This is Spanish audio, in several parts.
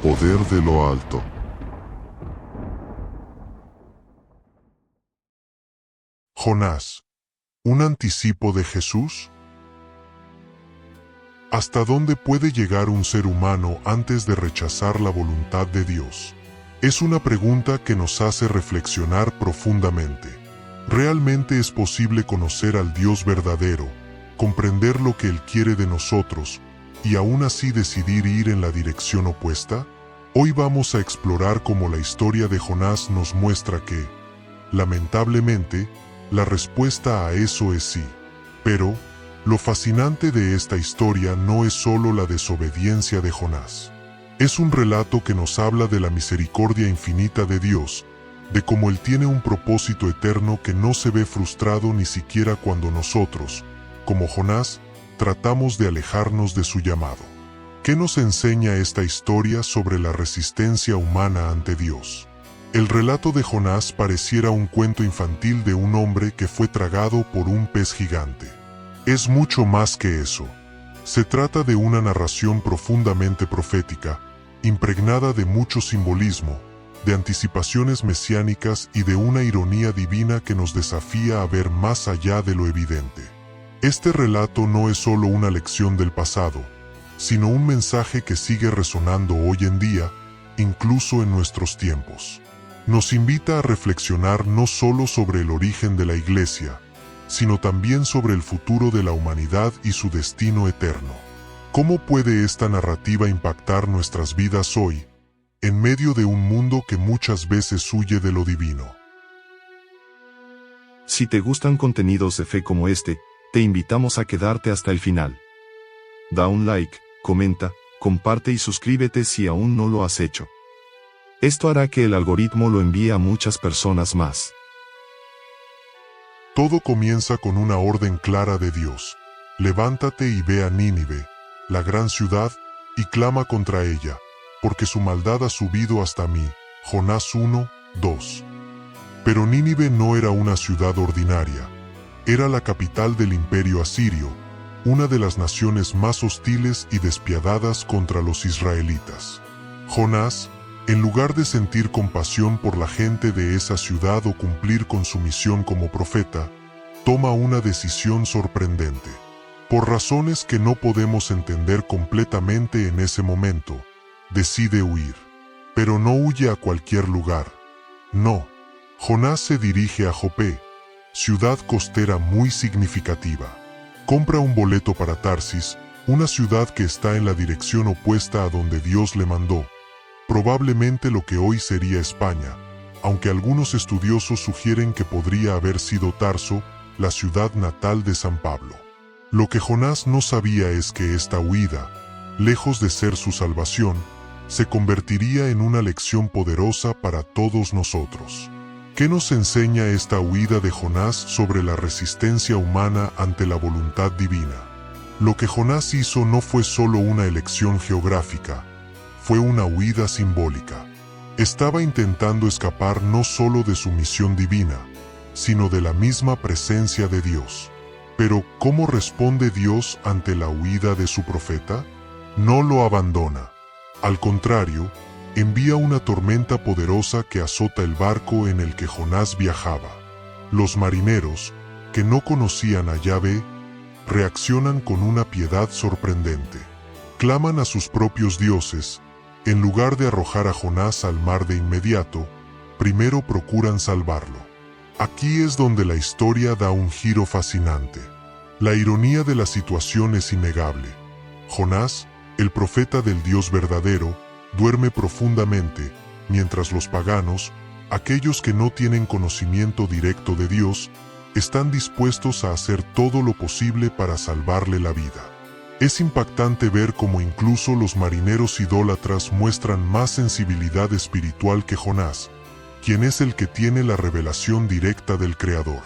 poder de lo alto. Jonás, ¿un anticipo de Jesús? ¿Hasta dónde puede llegar un ser humano antes de rechazar la voluntad de Dios? Es una pregunta que nos hace reflexionar profundamente. ¿Realmente es posible conocer al Dios verdadero, comprender lo que Él quiere de nosotros, y aún así decidir ir en la dirección opuesta? Hoy vamos a explorar cómo la historia de Jonás nos muestra que, lamentablemente, la respuesta a eso es sí. Pero, lo fascinante de esta historia no es solo la desobediencia de Jonás. Es un relato que nos habla de la misericordia infinita de Dios, de cómo Él tiene un propósito eterno que no se ve frustrado ni siquiera cuando nosotros, como Jonás, tratamos de alejarnos de su llamado. ¿Qué nos enseña esta historia sobre la resistencia humana ante Dios? El relato de Jonás pareciera un cuento infantil de un hombre que fue tragado por un pez gigante. Es mucho más que eso. Se trata de una narración profundamente profética, impregnada de mucho simbolismo, de anticipaciones mesiánicas y de una ironía divina que nos desafía a ver más allá de lo evidente. Este relato no es solo una lección del pasado, sino un mensaje que sigue resonando hoy en día, incluso en nuestros tiempos. Nos invita a reflexionar no solo sobre el origen de la Iglesia, sino también sobre el futuro de la humanidad y su destino eterno. ¿Cómo puede esta narrativa impactar nuestras vidas hoy, en medio de un mundo que muchas veces huye de lo divino? Si te gustan contenidos de fe como este, te invitamos a quedarte hasta el final. Da un like, comenta, comparte y suscríbete si aún no lo has hecho. Esto hará que el algoritmo lo envíe a muchas personas más. Todo comienza con una orden clara de Dios. Levántate y ve a Nínive, la gran ciudad, y clama contra ella, porque su maldad ha subido hasta mí. Jonás 1:2. Pero Nínive no era una ciudad ordinaria. Era la capital del imperio asirio, una de las naciones más hostiles y despiadadas contra los israelitas. Jonás, en lugar de sentir compasión por la gente de esa ciudad o cumplir con su misión como profeta, toma una decisión sorprendente. Por razones que no podemos entender completamente en ese momento, decide huir. Pero no huye a cualquier lugar. No. Jonás se dirige a Jope, ciudad costera muy significativa. Compra un boleto para Tarsis, una ciudad que está en la dirección opuesta a donde Dios le mandó, probablemente lo que hoy sería España, aunque algunos estudiosos sugieren que podría haber sido Tarso, la ciudad natal de San Pablo. Lo que Jonás no sabía es que esta huida, lejos de ser su salvación, se convertiría en una lección poderosa para todos nosotros. ¿Qué nos enseña esta huida de Jonás sobre la resistencia humana ante la voluntad divina? Lo que Jonás hizo no fue solo una elección geográfica, fue una huida simbólica. Estaba intentando escapar no solo de su misión divina, sino de la misma presencia de Dios. Pero, ¿cómo responde Dios ante la huida de su profeta? No lo abandona. Al contrario, envía una tormenta poderosa que azota el barco en el que Jonás viajaba. Los marineros, que no conocían a Yahvé, reaccionan con una piedad sorprendente. Claman a sus propios dioses. En lugar de arrojar a Jonás al mar de inmediato, primero procuran salvarlo. Aquí es donde la historia da un giro fascinante. La ironía de la situación es innegable. Jonás, el profeta del Dios verdadero, duerme profundamente, mientras los paganos, aquellos que no tienen conocimiento directo de Dios, están dispuestos a hacer todo lo posible para salvarle la vida. Es impactante ver cómo incluso los marineros idólatras muestran más sensibilidad espiritual que Jonás, quien es el que tiene la revelación directa del Creador.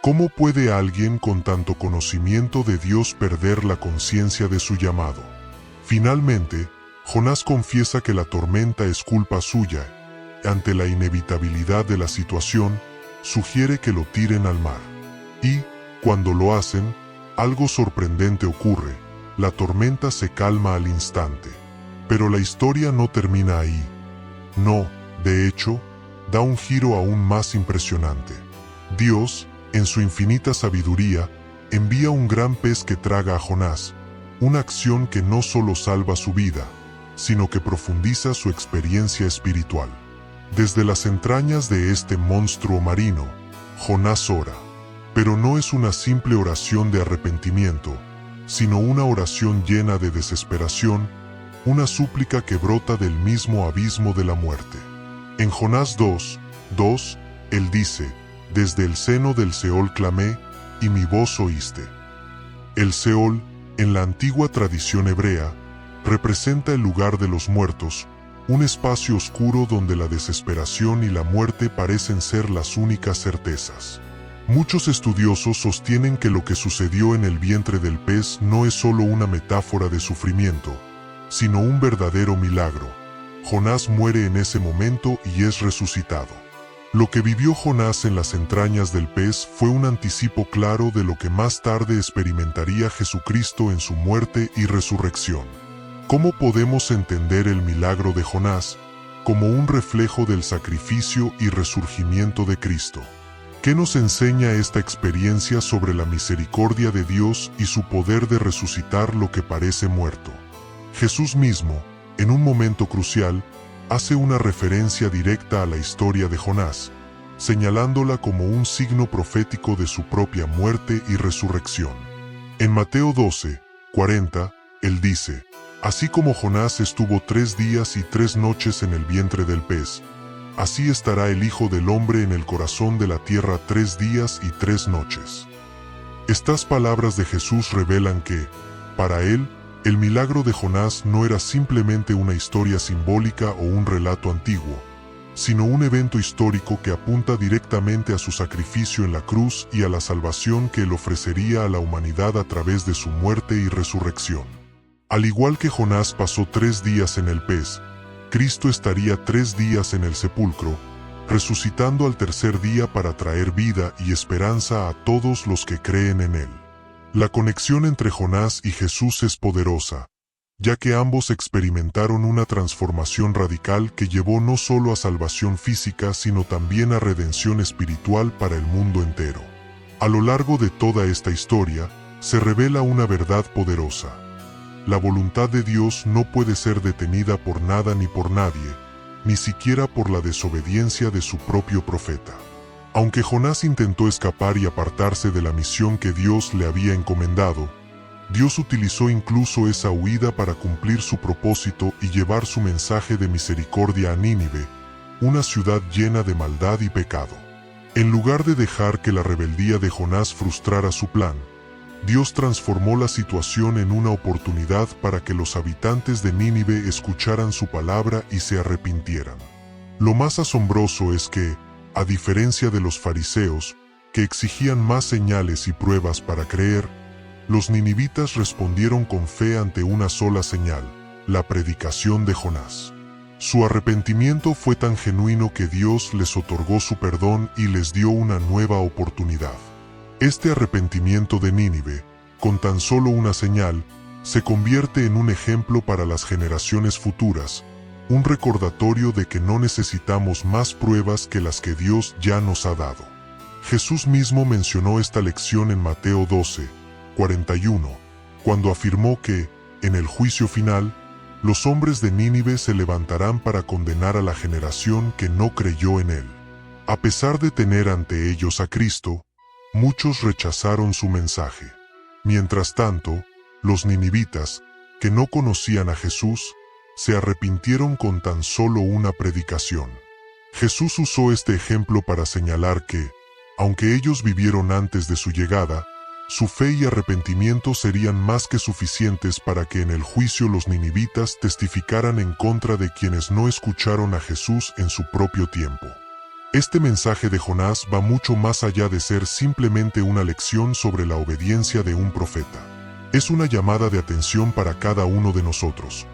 ¿Cómo puede alguien con tanto conocimiento de Dios perder la conciencia de su llamado? Finalmente, Jonás confiesa que la tormenta es culpa suya. Ante la inevitabilidad de la situación, sugiere que lo tiren al mar. Y, cuando lo hacen, algo sorprendente ocurre. La tormenta se calma al instante. Pero la historia no termina ahí. No, de hecho, da un giro aún más impresionante. Dios, en su infinita sabiduría, envía un gran pez que traga a Jonás, una acción que no solo salva su vida, sino que profundiza su experiencia espiritual. Desde las entrañas de este monstruo marino, Jonás ora. Pero no es una simple oración de arrepentimiento, sino una oración llena de desesperación, una súplica que brota del mismo abismo de la muerte. En Jonás 2:2, él dice: «Desde el seno del Seol clamé, y mi voz oíste». El Seol, en la antigua tradición hebrea, representa el lugar de los muertos, un espacio oscuro donde la desesperación y la muerte parecen ser las únicas certezas. Muchos estudiosos sostienen que lo que sucedió en el vientre del pez no es solo una metáfora de sufrimiento, sino un verdadero milagro. Jonás muere en ese momento y es resucitado. Lo que vivió Jonás en las entrañas del pez fue un anticipo claro de lo que más tarde experimentaría Jesucristo en su muerte y resurrección. ¿Cómo podemos entender el milagro de Jonás? Como un reflejo del sacrificio y resurgimiento de Cristo. ¿Qué nos enseña esta experiencia sobre la misericordia de Dios y su poder de resucitar lo que parece muerto? Jesús mismo, en un momento crucial, hace una referencia directa a la historia de Jonás, señalándola como un signo profético de su propia muerte y resurrección. En Mateo 12:40, él dice: «Así como Jonás estuvo 3 días y 3 noches en el vientre del pez, así estará el Hijo del Hombre en el corazón de la tierra 3 días y 3 noches». Estas palabras de Jesús revelan que, para él, el milagro de Jonás no era simplemente una historia simbólica o un relato antiguo, sino un evento histórico que apunta directamente a su sacrificio en la cruz y a la salvación que él ofrecería a la humanidad a través de su muerte y resurrección. Al igual que Jonás pasó 3 días en el pez, Cristo estaría 3 días en el sepulcro, resucitando al tercer día para traer vida y esperanza a todos los que creen en él. La conexión entre Jonás y Jesús es poderosa, ya que ambos experimentaron una transformación radical que llevó no solo a salvación física sino también a redención espiritual para el mundo entero. A lo largo de toda esta historia, se revela una verdad poderosa. La voluntad de Dios no puede ser detenida por nada ni por nadie, ni siquiera por la desobediencia de su propio profeta. Aunque Jonás intentó escapar y apartarse de la misión que Dios le había encomendado, Dios utilizó incluso esa huida para cumplir su propósito y llevar su mensaje de misericordia a Nínive, una ciudad llena de maldad y pecado. En lugar de dejar que la rebeldía de Jonás frustrara su plan, Dios transformó la situación en una oportunidad para que los habitantes de Nínive escucharan su palabra y se arrepintieran. Lo más asombroso es que, a diferencia de los fariseos, que exigían más señales y pruebas para creer, los ninivitas respondieron con fe ante una sola señal: la predicación de Jonás. Su arrepentimiento fue tan genuino que Dios les otorgó su perdón y les dio una nueva oportunidad. Este arrepentimiento de Nínive, con tan solo una señal, se convierte en un ejemplo para las generaciones futuras, un recordatorio de que no necesitamos más pruebas que las que Dios ya nos ha dado. Jesús mismo mencionó esta lección en Mateo 12:41, cuando afirmó que, en el juicio final, los hombres de Nínive se levantarán para condenar a la generación que no creyó en él. A pesar de tener ante ellos a Cristo, muchos rechazaron su mensaje. Mientras tanto, los ninivitas, que no conocían a Jesús, se arrepintieron con tan solo una predicación. Jesús usó este ejemplo para señalar que, aunque ellos vivieron antes de su llegada, su fe y arrepentimiento serían más que suficientes para que en el juicio los ninivitas testificaran en contra de quienes no escucharon a Jesús en su propio tiempo. Este mensaje de Jonás va mucho más allá de ser simplemente una lección sobre la obediencia de un profeta. Es una llamada de atención para cada uno de nosotros.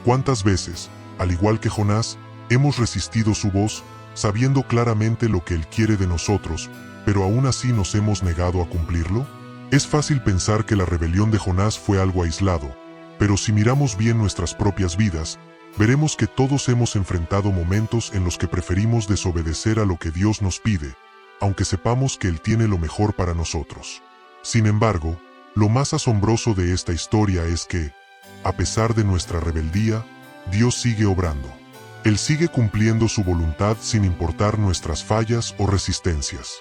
¿Cuántas veces, al igual que Jonás, hemos resistido su voz, sabiendo claramente lo que Él quiere de nosotros, pero aún así nos hemos negado a cumplirlo? Es fácil pensar que la rebelión de Jonás fue algo aislado, Pero si miramos bien nuestras propias vidas, veremos que todos hemos enfrentado momentos en los que preferimos desobedecer a lo que Dios nos pide, aunque sepamos que Él tiene lo mejor para nosotros. Sin embargo, lo más asombroso de esta historia es que, a pesar de nuestra rebeldía, Dios sigue obrando. Él sigue cumpliendo su voluntad sin importar nuestras fallas o resistencias.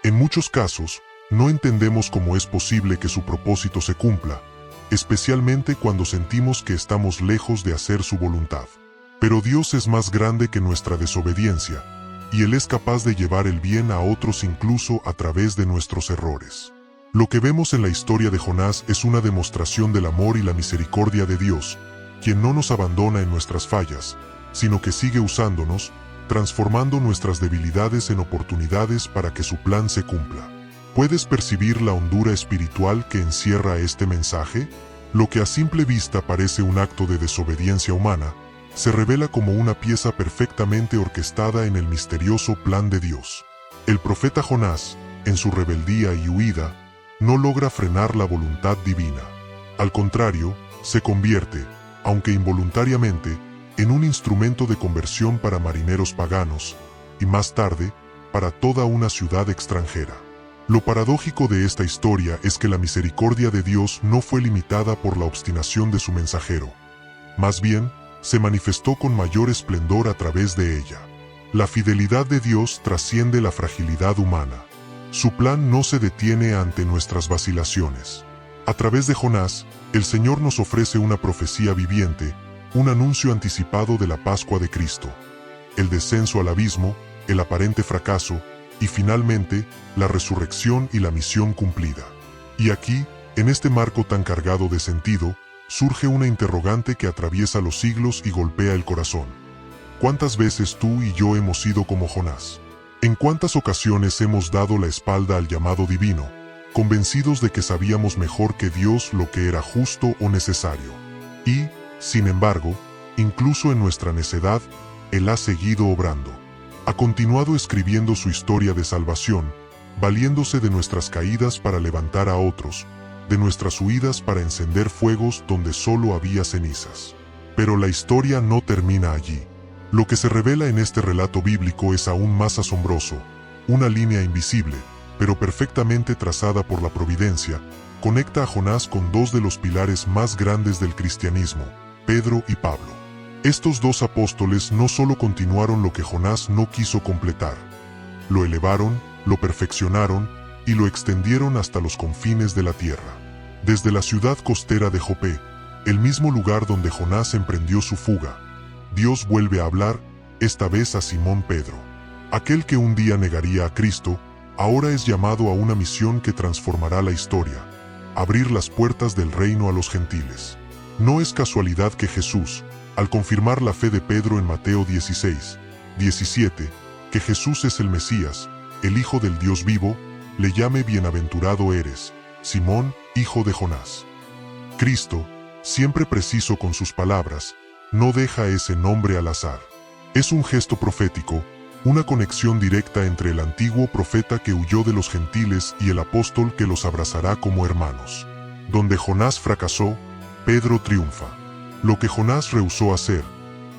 En muchos casos, no entendemos cómo es posible que su propósito se cumpla, especialmente cuando sentimos que estamos lejos de hacer su voluntad. Pero Dios es más grande que nuestra desobediencia, y Él es capaz de llevar el bien a otros incluso a través de nuestros errores. Lo que vemos en la historia de Jonás es una demostración del amor y la misericordia de Dios, quien no nos abandona en nuestras fallas, sino que sigue usándonos, transformando nuestras debilidades en oportunidades para que su plan se cumpla. ¿Puedes percibir la hondura espiritual que encierra este mensaje? Lo que a simple vista parece un acto de desobediencia humana, se revela como una pieza perfectamente orquestada en el misterioso plan de Dios. El profeta Jonás, en su rebeldía y huida, no logra frenar la voluntad divina. Al contrario, se convierte, aunque involuntariamente, en un instrumento de conversión para marineros paganos, y más tarde, para toda una ciudad extranjera. Lo paradójico de esta historia es que la misericordia de Dios no fue limitada por la obstinación de su mensajero. Más bien, se manifestó con mayor esplendor a través de ella. La fidelidad de Dios trasciende la fragilidad humana. Su plan no se detiene ante nuestras vacilaciones. A través de Jonás, el Señor nos ofrece una profecía viviente, un anuncio anticipado de la Pascua de Cristo, el descenso al abismo, el aparente fracaso, y finalmente, la resurrección y la misión cumplida. Y aquí, en este marco tan cargado de sentido, surge una interrogante que atraviesa los siglos y golpea el corazón. ¿Cuántas veces tú y yo hemos sido como Jonás? ¿En cuántas ocasiones hemos dado la espalda al llamado divino, convencidos de que sabíamos mejor que Dios lo que era justo o necesario? Y, sin embargo, incluso en nuestra necedad, Él ha seguido obrando. Ha continuado escribiendo su historia de salvación, valiéndose de nuestras caídas para levantar a otros, de nuestras huidas para encender fuegos donde solo había cenizas. Pero la historia no termina allí. Lo que se revela en este relato bíblico es aún más asombroso. Una línea invisible, pero perfectamente trazada por la providencia, conecta a Jonás con dos de los pilares más grandes del cristianismo, Pedro y Pablo. Estos dos apóstoles no solo continuaron lo que Jonás no quiso completar, lo elevaron, lo perfeccionaron y lo extendieron hasta los confines de la tierra. Desde la ciudad costera de Jope, el mismo lugar donde Jonás emprendió su fuga, Dios vuelve a hablar, esta vez a Simón Pedro. Aquel que un día negaría a Cristo, ahora es llamado a una misión que transformará la historia: abrir las puertas del reino a los gentiles. No es casualidad que Jesús, al confirmar la fe de Pedro en Mateo 16:17, que Jesús es el Mesías, el Hijo del Dios vivo, le llame bienaventurado eres, Simón, hijo de Jonás. Cristo, siempre preciso con sus palabras, no deja ese nombre al azar. Es un gesto profético, una conexión directa entre el antiguo profeta que huyó de los gentiles y el apóstol que los abrazará como hermanos. Donde Jonás fracasó, Pedro triunfa. Lo que Jonás rehusó hacer,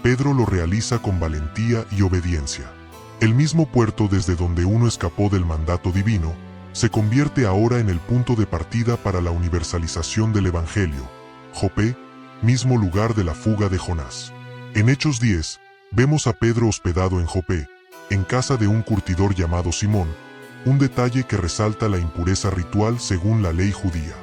Pedro lo realiza con valentía y obediencia. El mismo puerto desde donde uno escapó del mandato divino, se convierte ahora en el punto de partida para la universalización del Evangelio. Jope, mismo lugar de la fuga de Jonás. En Hechos 10, vemos a Pedro hospedado en Jope, en casa de un curtidor llamado Simón, un detalle que resalta la impureza ritual según la ley judía.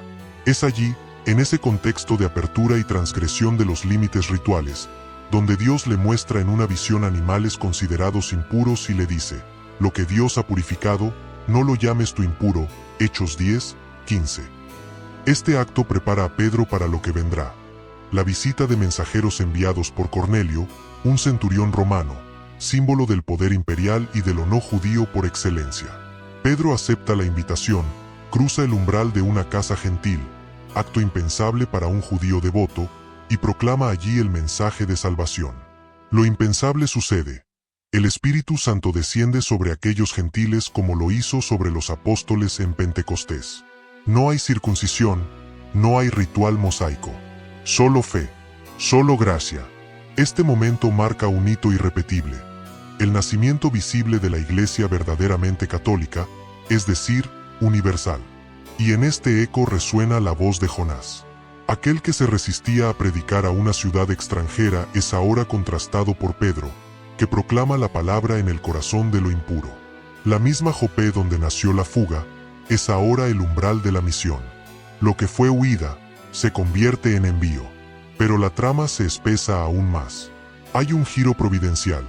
Es allí, en ese contexto de apertura y transgresión de los límites rituales, donde Dios le muestra en una visión animales considerados impuros y le dice: lo que Dios ha purificado, no lo llames tú impuro. Hechos 10:15. Este acto prepara a Pedro para lo que vendrá: la visita de mensajeros enviados por Cornelio, un centurión romano, símbolo del poder imperial y de lo no judío por excelencia. Pedro acepta la invitación, cruza el umbral de una casa gentil, acto impensable para un judío devoto, y proclama allí el mensaje de salvación. Lo impensable sucede. El Espíritu Santo desciende sobre aquellos gentiles como lo hizo sobre los apóstoles en Pentecostés. No hay circuncisión, no hay ritual mosaico. Solo fe, solo gracia. Este momento marca un hito irrepetible, el nacimiento visible de la Iglesia verdaderamente católica, es decir, universal. Y en este eco resuena la voz de Jonás. Aquel que se resistía a predicar a una ciudad extranjera es ahora contrastado por Pedro, que proclama la palabra en el corazón de lo impuro. La misma Jope donde nació la fuga, es ahora el umbral de la misión. Lo que fue huida, se convierte en envío. Pero la trama se espesa aún más. Hay un giro providencial.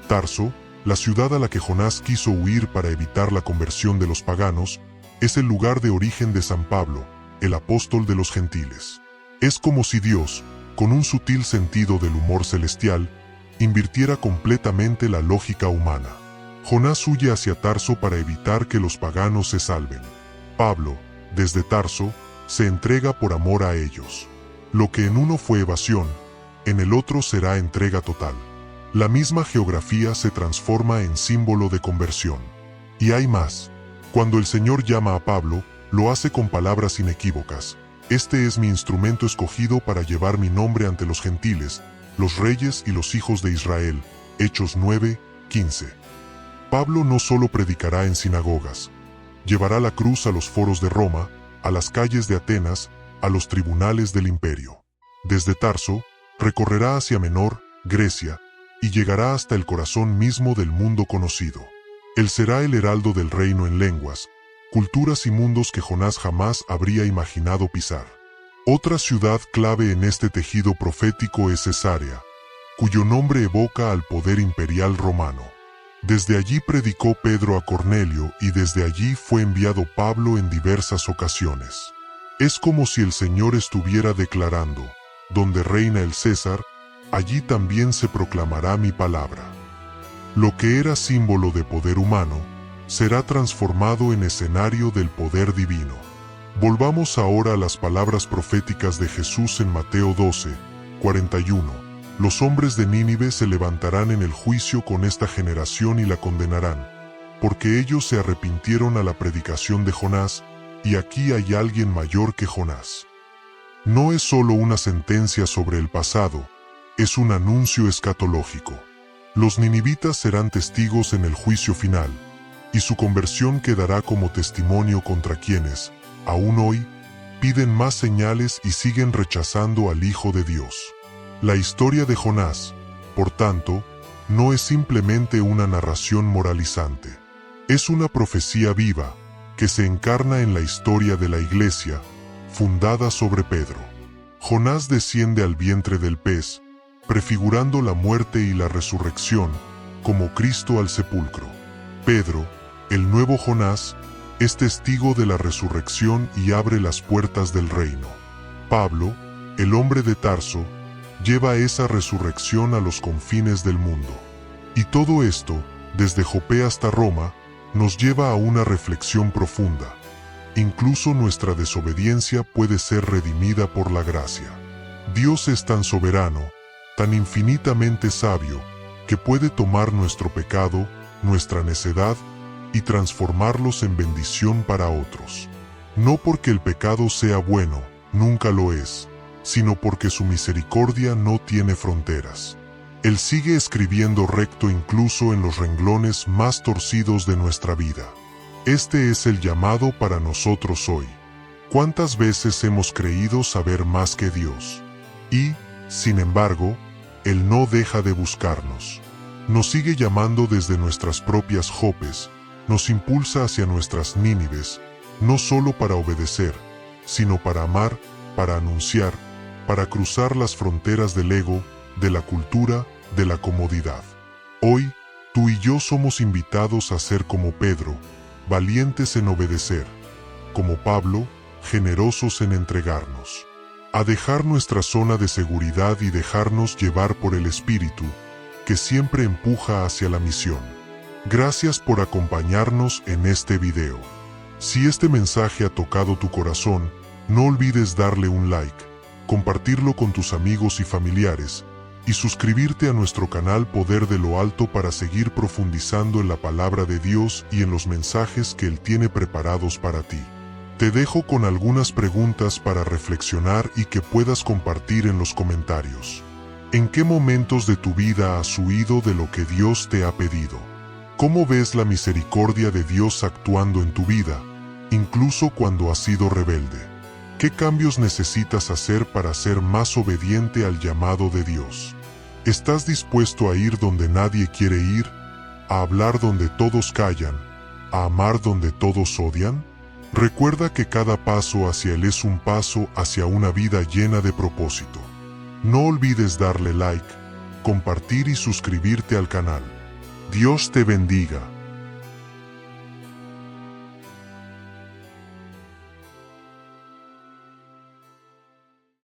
Tarso, la ciudad a la que Jonás quiso huir para evitar la conversión de los paganos, es el lugar de origen de San Pablo, el apóstol de los gentiles. Es como si Dios, con un sutil sentido del humor celestial, invirtiera completamente la lógica humana. Jonás huye hacia Tarso para evitar que los paganos se salven. Pablo, desde Tarso, se entrega por amor a ellos. Lo que en uno fue evasión, en el otro será entrega total. La misma geografía se transforma en símbolo de conversión. Y hay más. Cuando el Señor llama a Pablo, lo hace con palabras inequívocas. Este es mi instrumento escogido para llevar mi nombre ante los gentiles, los reyes y los hijos de Israel. Hechos 9:15. Pablo no solo predicará en sinagogas, llevará la cruz a los foros de Roma, a las calles de Atenas, a los tribunales del imperio. Desde Tarso, recorrerá hacia Menor, Grecia, y llegará hasta el corazón mismo del mundo conocido. Él será el heraldo del reino en lenguas, culturas y mundos que Jonás jamás habría imaginado pisar. Otra ciudad clave en este tejido profético es Cesarea, cuyo nombre evoca al poder imperial romano. Desde allí predicó Pedro a Cornelio y desde allí fue enviado Pablo en diversas ocasiones. Es como si el Señor estuviera declarando, donde reina el César, allí también se proclamará mi palabra. Lo que era símbolo de poder humano, será transformado en escenario del poder divino. Volvamos ahora a las palabras proféticas de Jesús en Mateo 12:41. Los hombres de Nínive se levantarán en el juicio con esta generación y la condenarán, porque ellos se arrepintieron a la predicación de Jonás, y aquí hay alguien mayor que Jonás. No es solo una sentencia sobre el pasado, es un anuncio escatológico. Los ninivitas serán testigos en el juicio final, y su conversión quedará como testimonio contra quienes, aún hoy, piden más señales y siguen rechazando al Hijo de Dios. La historia de Jonás, por tanto, no es simplemente una narración moralizante. Es una profecía viva, que se encarna en la historia de la Iglesia, fundada sobre Pedro. Jonás desciende al vientre del pez, prefigurando la muerte y la resurrección, como Cristo al sepulcro. Pedro, el nuevo Jonás, es testigo de la resurrección y abre las puertas del reino. Pablo, el hombre de Tarso, lleva esa resurrección a los confines del mundo. Y todo esto, desde Jope hasta Roma, nos lleva a una reflexión profunda. Incluso nuestra desobediencia puede ser redimida por la gracia. Dios es tan soberano, tan infinitamente sabio, que puede tomar nuestro pecado, nuestra necedad, y transformarlos en bendición para otros. No porque el pecado sea bueno, nunca lo es, sino porque su misericordia no tiene fronteras. Él sigue escribiendo recto incluso en los renglones más torcidos de nuestra vida. Este es el llamado para nosotros hoy. ¿Cuántas veces hemos creído saber más que Dios? Y, sin embargo, Él no deja de buscarnos. Nos sigue llamando desde nuestras propias Jopes, nos impulsa hacia nuestras Nínives, no solo para obedecer, sino para amar, para anunciar, para cruzar las fronteras del ego, de la cultura, de la comodidad. Hoy, tú y yo somos invitados a ser como Pedro, valientes en obedecer, como Pablo, generosos en entregarnos, a dejar nuestra zona de seguridad y dejarnos llevar por el Espíritu, que siempre empuja hacia la misión. Gracias por acompañarnos en este video. Si este mensaje ha tocado tu corazón, no olvides darle un like, compartirlo con tus amigos y familiares, y suscribirte a nuestro canal Poder de lo Alto para seguir profundizando en la palabra de Dios y en los mensajes que Él tiene preparados para ti. Te dejo con algunas preguntas para reflexionar y que puedas compartir en los comentarios. ¿En qué momentos de tu vida has huido de lo que Dios te ha pedido? ¿Cómo ves la misericordia de Dios actuando en tu vida, incluso cuando has sido rebelde? ¿Qué cambios necesitas hacer para ser más obediente al llamado de Dios? ¿Estás dispuesto a ir donde nadie quiere ir? ¿A hablar donde todos callan? ¿A amar donde todos odian? Recuerda que cada paso hacia Él es un paso hacia una vida llena de propósito. No olvides darle like, compartir y suscribirte al canal. Dios te bendiga.